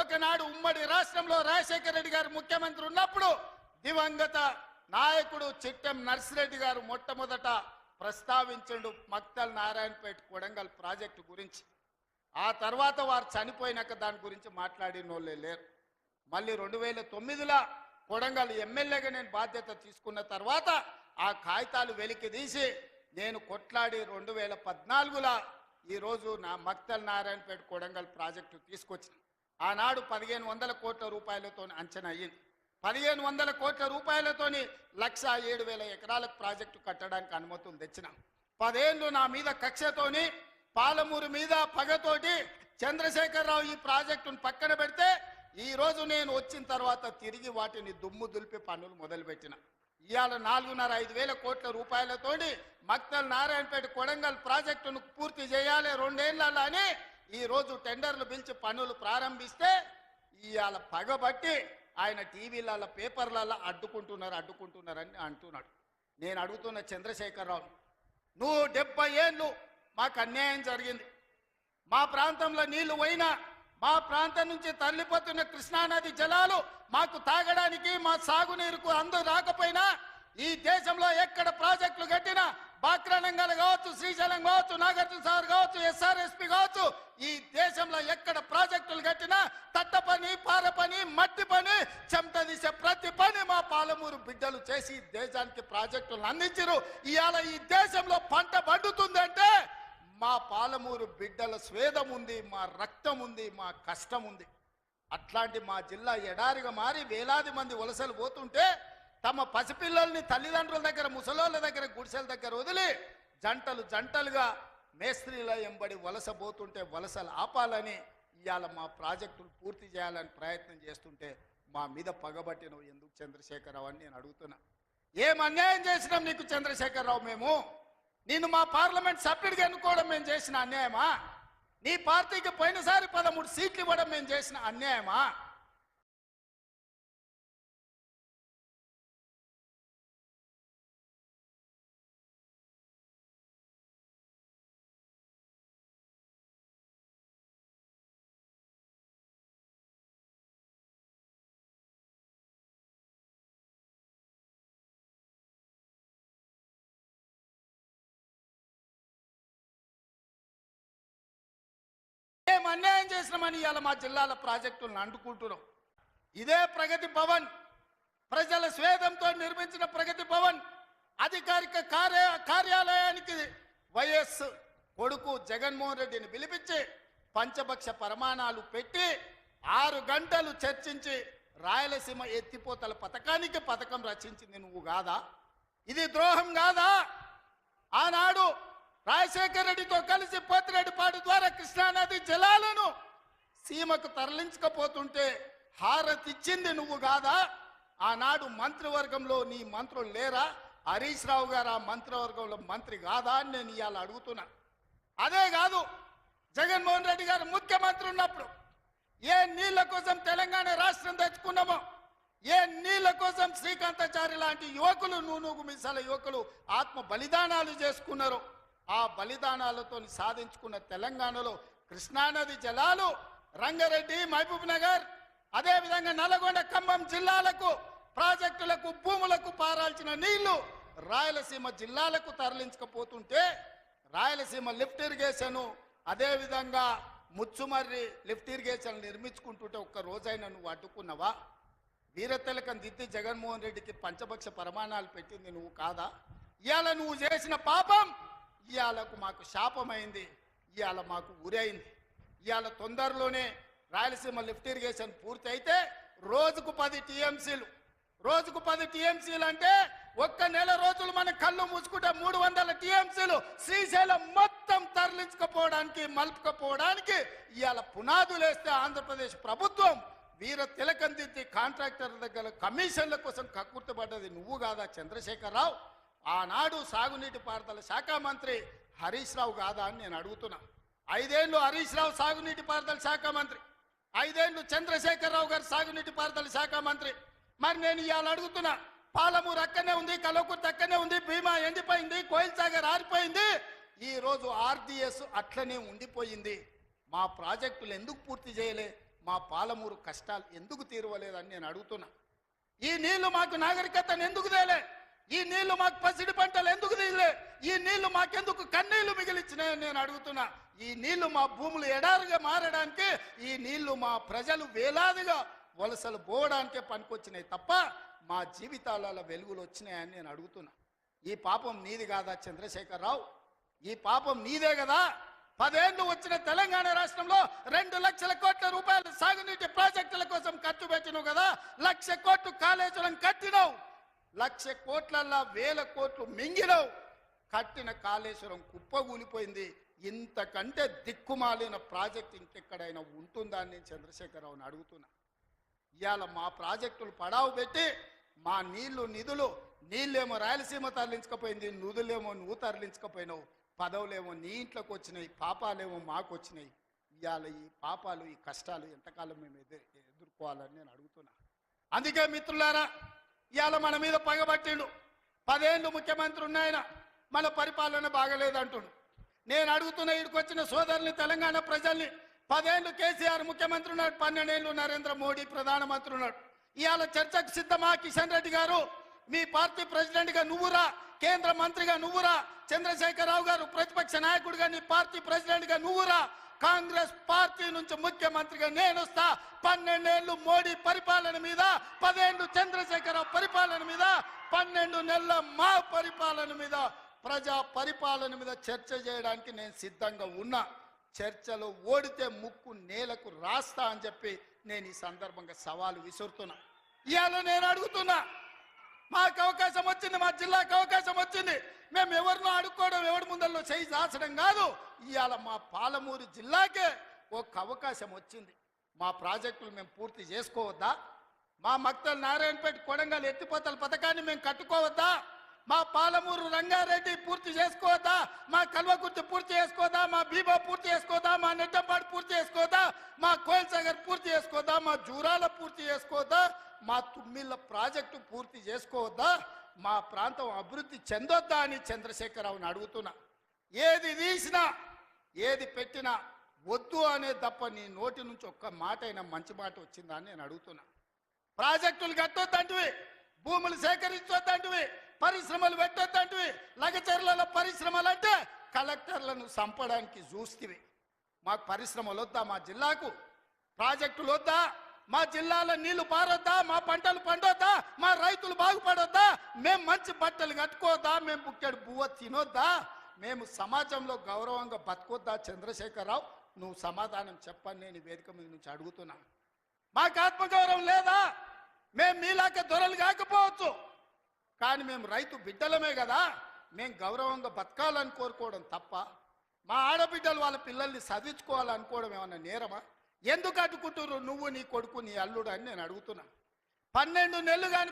ఒకనాడు ఉమ్మడి రాష్ట్రంలో రాజశేఖర రెడ్డి గారు ముఖ్యమంత్రి ఉన్నప్పుడు దివంగత నాయకుడు చిట్టెం నర్సిరెడ్డి గారు మొట్టమొదట ప్రస్తావించండు మక్తల్ నారాయణపేట కొడంగల్ ప్రాజెక్టు గురించి. ఆ తర్వాత వారు చనిపోయినాక దాని గురించి మాట్లాడిన వాళ్ళే లేరు. మళ్ళీ 2009లో కొడంగల్ ఎమ్మెల్యేగా నేను బాధ్యత తీసుకున్న తర్వాత ఆ కాగితాలు వెలికి తీసి నేను కొట్లాడి 2014లో ఈరోజు నా మక్తల్ నారాయణపేట కొడంగల్ ప్రాజెక్టు తీసుకొచ్చిన. ఆనాడు 1500 కోట్ల రూపాయలతో అంచనా అయ్యింది. 1500 కోట్ల రూపాయలతోని 1,07,000 ఎకరాలకు ప్రాజెక్టు కట్టడానికి అనుమతులు తెచ్చిన. 10 ఏళ్ళు నా మీద కక్షతోని పాలమూరు మీద పగతోటి చంద్రశేఖరరావు ఈ ప్రాజెక్టును పక్కన పెడితే ఈ రోజు నేను వచ్చిన తర్వాత తిరిగి వాటిని దుమ్ము దులిపి పనులు మొదలుపెట్టిన. ఇవాళ 4,500 కోట్ల రూపాయలతోటి మక్తల్ నారాయణపేట కొడంగల్ ప్రాజెక్టును పూర్తి చేయాలి 2 ఏళ్లలో అని ఈ రోజు టెండర్లు పిలిచి పనులు ప్రారంభిస్తే ఇవాళ పగబట్టి ఆయన టీవీలలో పేపర్లలో అడ్డుకుంటున్నారని అంటున్నాడు. నేను అడుగుతున్న చంద్రశేఖరరావు, నువ్వు 70 ఏళ్ళు మాకు అన్యాయం జరిగింది. మా ప్రాంతంలో నీళ్లు పోయినా మా ప్రాంతం నుంచి తరలిపోతున్న కృష్ణానది జలాలు మాకు తాగడానికి మా సాగునీరుకు అందరూ రాకపోయినా ఈ దేశంలో ఎక్కడ ప్రాజెక్టులు కట్టినా బాక్రానంగల్ కావచ్చు, శ్రీశైలం కావచ్చు, నాగార్జున సాగర్ కావచ్చు, SRSP కావచ్చు, ఈ దేశంలో ఎక్కడ ప్రాజెక్టులు కట్టినా తట్ట పని, పార పని, మట్టి పని, చెమట తీసే ప్రతి పని మా పాలమూరు బిడ్డలు చేసి దేశానికి ప్రాజెక్టులను అందించారు. ఇవాళ ఈ దేశంలో పంట పండుతుందంటే మా పాలమూరు బిడ్డల స్వేదం ఉంది, మా రక్తం ఉంది, మా కష్టం ఉంది. అట్లాంటి మా జిల్లా ఎడారిగా మారి వేలాది మంది వలసలు పోతుంటే తమ పసిపిల్లల్ని తల్లిదండ్రుల దగ్గర, ముసలోళ్ళ దగ్గర, గుడిసెల దగ్గర వదిలి జంటలుగా మేస్త్రీల ఎంబడి వలస పోతుంటే వలసలు ఆపాలని ఇవాళ మా ప్రాజెక్టులు పూర్తి చేయాలని ప్రయత్నం చేస్తుంటే మా మీద పగబట్టినవు ఎందుకు చంద్రశేఖరరావు అని నేను అడుగుతున్నా. ఏం అన్యాయం చేసినాం నీకు చంద్రశేఖరరావు? మేము నిన్ను మా పార్లమెంట్ సభ్యుడిగా ఎన్నుకోవడం మేము చేసిన అన్యాయమా? నీ పార్టీకి పోయినసారి 13 సీట్లు ఇవ్వడం మేము చేసిన అన్యాయమా? ఏం అన్యాయం చేసినామని ఇవాళ మా జిల్లాల ప్రాజెక్టులను అంటుకుంటున్నాం. ఇదే ప్రగతి భవన్, ప్రజల స్వేదంతో నిర్మించిన ప్రగతి భవన్ అధికారిక కార్యాలయానికి వైఎస్ కొడుకు జగన్మోహన్ రెడ్డిని పిలిపించి పంచపక్ష ప్రమాణాలు పెట్టి 6 గంటలు చర్చించి రాయలసీమ ఎత్తిపోతల పథకానికి పథకం రచించింది నువ్వు కాదా? ఇది ద్రోహం కాదా? ఆనాడు రాజశేఖర రెడ్డితో కలిసి పోతిరెడ్డిపాడు ద్వారా కృష్ణానది జలాలను సీమకు తరలించకపోతుంటే హారతిచ్చింది నువ్వు కాదా? ఆనాడు మంత్రివర్గంలో నీ మంత్రులు లేరా? హరీష్ రావు గారు ఆ మంత్రివర్గంలో మంత్రి కాదా అని నేను ఇవాళ అడుగుతున్నా. అదే కాదు, జగన్మోహన్ రెడ్డి గారు ముఖ్యమంత్రి ఉన్నప్పుడు ఏ నీళ్ల కోసం తెలంగాణ రాష్ట్రం తెచ్చుకున్నామో, ఏ నీళ్ల కోసం శ్రీకాంతాచారి లాంటి యువకులు, నూనూగు మిసాల యువకులు ఆత్మ బలిదానాలు చేసుకున్నారు. ఆ బలిదానాలతో సాధించుకున్న తెలంగాణలో కృష్ణానది జలాలు రంగారెడ్డి, మహబూబ్ నగర్, అదేవిధంగా నల్గొండ, ఖమ్మం జిల్లాలకు ప్రాజెక్టులకు, భూములకు పారాల్సిన నీళ్లు రాయలసీమ జిల్లాలకు తరలించకపోతుంటే రాయలసీమ లిఫ్ట్ ఇరిగేషన్, అదేవిధంగా ముచ్చుమర్రి లిఫ్ట్ ఇరిగేషన్ నిర్మించుకుంటుంటే ఒక్క రోజైనా నువ్వు అడ్డుకున్నావా? వీరతిలకం దిద్ది జగన్మోహన్ రెడ్డికి పంచపక్ష ప్రమాణాలు పెట్టింది నువ్వు కాదా? ఇవాళ నువ్వు చేసిన పాపం ఇవాళకు మాకు శాపమైంది, ఇవాళ మాకు ఉరైంది. ఇవాళ తొందరలోనే రాయలసీమ లిఫ్ట్ ఇరిగేషన్ పూర్తి అయితే రోజుకు 10 టీఎంసీలు అంటే ఒక్క నెల రోజులు మన కళ్ళు మూసుకుంటే 300 టీఎంసీలు శ్రీశైలం మొత్తం తరలించకపోవడానికి, మలుపుకపోవడానికి ఇవాళ పునాదులు వేస్తే ఆంధ్రప్రదేశ్ ప్రభుత్వం వీర తిలకం దిద్ది కాంట్రాక్టర్ దగ్గర కమిషన్ల కోసం కక్కుర్తిపడ్డది నువ్వు కాదా చంద్రశేఖరరావు? ఆనాడు సాగునీటి పారుదల శాఖ మంత్రి హరీష్ రావు కాదా అని నేను అడుగుతున్నా. 5 ఏళ్ళు హరీష్ రావు సాగునీటి పారుదల శాఖ మంత్రి, 5 ఏళ్ళు చంద్రశేఖరరావు గారు సాగునీటి పారుదల శాఖ మంత్రి. మరి నేను ఇవాళ అడుగుతున్నా, పాలమూరు అక్కడనే ఉంది, కల్వకుర్తి అక్కడనే ఉంది, భీమా ఎండిపోయింది, కోయిల్ సాగర్ ఆరిపోయింది, ఈ రోజు RDS అట్లనే ఉండిపోయింది. మా ప్రాజెక్టులు ఎందుకు పూర్తి చేయలే? మా పాలమూరు కష్టాలు ఎందుకు తీరవలేదని నేను అడుగుతున్నా. ఈ నీళ్లు మాకు నాగరికతను ఎందుకు తేలే? ఈ నీళ్లు మాకు పసిడి పంటలు ఎందుకు తీయలే? ఈ నీళ్లు మాకెందుకు కన్నీళ్లు మిగిలిచ్చినాయని నేను అడుగుతున్నా. ఈ నీళ్లు మా భూములు ఎడారుగా మారడానికి, ఈ నీళ్లు మా ప్రజలు వేలాదిగా వలసలు పోవడానికే పనికొచ్చినాయి తప్ప మా జీవితాలలో వెలుగులు వచ్చినాయని నేను అడుగుతున్నా. ఈ పాపం నీది కాదా చంద్రశేఖరరావు? ఈ పాపం నీదే కదా? 10 ఏళ్ళు వచ్చిన తెలంగాణ రాష్ట్రంలో 2 లక్షల కోట్ల రూపాయలు సాగునీటి ప్రాజెక్టుల కోసం ఖర్చు పెట్టినావు కదా. 1,00,000 కోట్లు కాళేశ్వరం కట్టినావు. 1,00,000 కోట్లల్లా 1,000 కోట్లు మింగినావు. కట్టిన కాళేశ్వరం కుప్పగూలిపోయింది. ఇంతకంటే దిక్కుమాలిన ప్రాజెక్ట్ ఇంకెక్కడైనా ఉంటుందా అని నేను చంద్రశేఖరరావుని అడుగుతున్నా. ఇవాళ మా ప్రాజెక్టులు పడావు పెట్టి మా నిధులు నీళ్ళేమో రాయలసీమ తరలించకపోయింది, నిధులేమో నువ్వు తరలించకపోయినావు. పదవులేమో నీ ఇంట్లోకి వచ్చినాయి, పాపాలేమో మాకు వచ్చినాయి. ఇవాళ ఈ పాపాలు, ఈ కష్టాలు ఎంతకాలం మేము ఎదుర్కోవాలని నేను అడుగుతున్నా. అందుకే మిత్రులారా, ఇవాళ మన మీద పగబట్టిండు. 10 ఏళ్ళు ముఖ్యమంత్రి ఉన్నాయన, మన పరిపాలన బాగలేదంటుండు. నేను అడుగుతున్న ఇక్కడికి వచ్చిన సోదరుని, తెలంగాణ ప్రజల్ని, 10 ఏళ్ళు కేసీఆర్ ముఖ్యమంత్రి ఉన్నాడు, 12 ఏళ్ళు నరేంద్ర మోడీ ప్రధానమంత్రి ఉన్నాడు. ఇవాళ చర్చకు సిద్ధమా? కిషన్ రెడ్డి గారు, మీ పార్టీ ప్రెసిడెంట్గా నువ్వురా, కేంద్ర మంత్రిగా నువ్వురా, చంద్రశేఖరరావు గారు ప్రతిపక్ష నాయకుడిగా నీ పార్టీ ప్రెసిడెంట్గా నువ్వురా, కాంగ్రెస్ పార్టీ నుంచి ముఖ్యమంత్రిగా నేను వస్తా. 12 ఏళ్ళు మోడీ పరిపాలన మీద, 10 ఏళ్ళు చంద్రశేఖరరావు పరిపాలన మీద, 12 నెలల మా పరిపాలన మీద, ప్రజా పరిపాలన మీద చర్చ చేయడానికి నేను సిద్ధంగా ఉన్నా. చర్చలో ఓడితే ముక్కు నేలకు రాస్తా అని చెప్పి నేను ఈ సందర్భంగా సవాలు విసురుతున్నా. ఇవాళ నేను అడుగుతున్నా, మాకు అవకాశం వచ్చింది, మా జిల్లాకు అవకాశం వచ్చింది. మేము ఎవరినో అడుక్కోవడం, ఎవరి ముందల్లో చేయి దాచడం కాదు. ఇవాళ మా పాలమూరు జిల్లాకే ఒక అవకాశం వచ్చింది. మా ప్రాజెక్టులు మేము పూర్తి చేసుకోవద్దా? మా మక్తల్ నారాయణపేట కొడంగల్ ఎత్తిపోతల పథకాన్ని మేము కట్టుకోవద్దా? మా పాలమూరు రంగారెడ్డి పూర్తి చేసుకోవద్దా? మా కల్వకుర్తి పూర్తి చేసుకోవద్దా? మా బీబా పూర్తి చేసుకోవద్దా? మా నెట్టంపాడు పూర్తి చేసుకోవద్దా? మా కోయల్ సాగర్ పూర్తి చేసుకోవద్దా? మా జూరాల పూర్తి చేసుకోవద్దా? మా తుమ్మిళ్ళ ప్రాజెక్టు పూర్తి చేసుకోవద్దా? మా ప్రాంతం అభివృద్ధి చెందొద్దా అని చంద్రశేఖరరావుని అడుగుతున్నా. ఏది తీసినా, ఏది పెట్టినా వద్దు అనే తప్ప నీ నోటి నుంచి ఒక్క మాట అయినా మంచి మాట వచ్చిందా అని నేను అడుగుతున్నా. ప్రాజెక్టులు కట్టొద్దంటివి, భూములు సేకరించొద్దంటివి, పరిశ్రమలు పెట్టొద్దంటివి. లగచర్లలో పరిశ్రమలు అంటే కలెక్టర్లను చంపడానికి చూస్తేవి. మాకు పరిశ్రమలు వద్దా? మా జిల్లాకు ప్రాజెక్టులు వద్దా? మా జిల్లాలో నీళ్లు పారొద్దా? మా పంటలు పండొద్దా? మా రైతులు బాగుపడొద్దా? మేము మంచి బట్టలు కట్టుకోవద్దా? మేము బుక్కెడు బువ్వ తినొద్దా? మేము సమాజంలో గౌరవంగా బతకొద్దా? చంద్రశేఖరరావు, నువ్వు సమాధానం చెప్పని నేను వేదిక మీద నుంచి అడుగుతున్నా. మాకు ఆత్మగౌరవం లేదా? మేము మీలాక దొరలు కాకపోవచ్చు, కానీ మేము రైతు బిడ్డలమే కదా. మేము గౌరవంగా బతకాలని కోరుకోవడం తప్ప, మా ఆడబిడ్డలు వాళ్ళ పిల్లల్ని చదివించుకోవాలనుకోవడం ఏమన్నా నేరమా? ఎందుకు అడ్డుకుంటున్నారు నువ్వు, నీ కొడుకు, నీ అల్లుడు అని నేను అడుగుతున్నా. 12 నెలలు కానీ